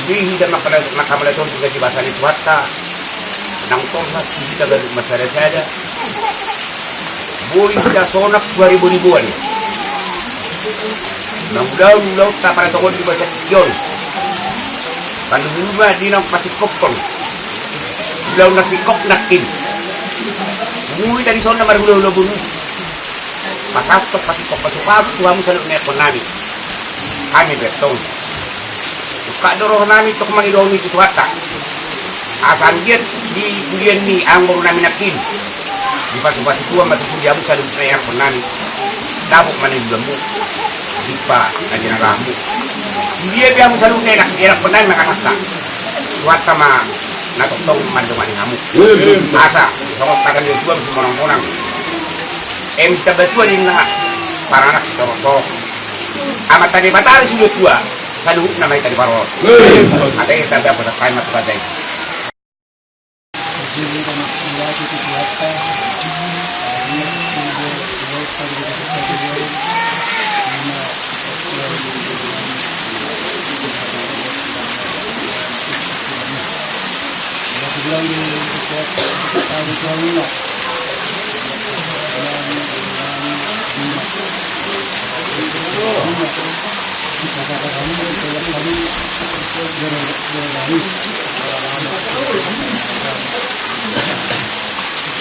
Hindi makamalatong juga di bahasa Litwata nang tolong kita dari masyarakat saja boy kita sonak 2000-an nang ulau tak pada tokon di bahasa Kion kalau rumah di nang pasikop pun ulau nasikop nakin mui dari sana marulau bun pasatok pasikop pasukap tuamu selalu nekon nami kami betong Kak doroh nami tok mangidomi itu wata. Asan dia di bulian ni anggur nami nakin. Di pasu-pasu tua matu jamu sadu trayer pun nami. Dabuk mana lembu. Dipa aja nagamu. Dia biamu sadu nenak enak pun nami makakaka. Wata ma natok tong manduman ngamu. Asa sokok takan dia tua monong-monong. Kita betul ini para anak torok-torok. Amat tadi batari sudah tua. Sadu namanya tadi parol. Ada yang tak dapat kalimat pada itu.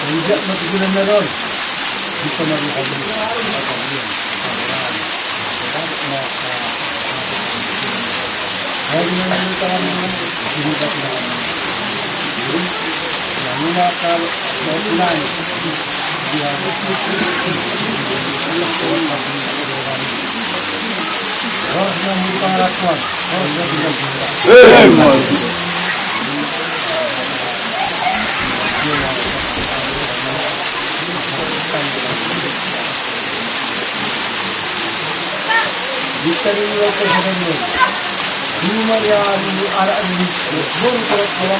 Tidak mati meron. Bisa melakukan bisa dilakukan dengan cuma ya ada ini baru kalau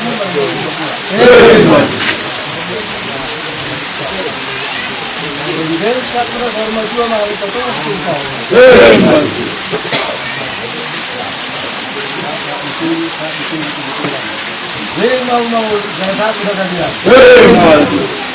kemudian satu forma dua malah itu jadi mau saya satu sudah bilang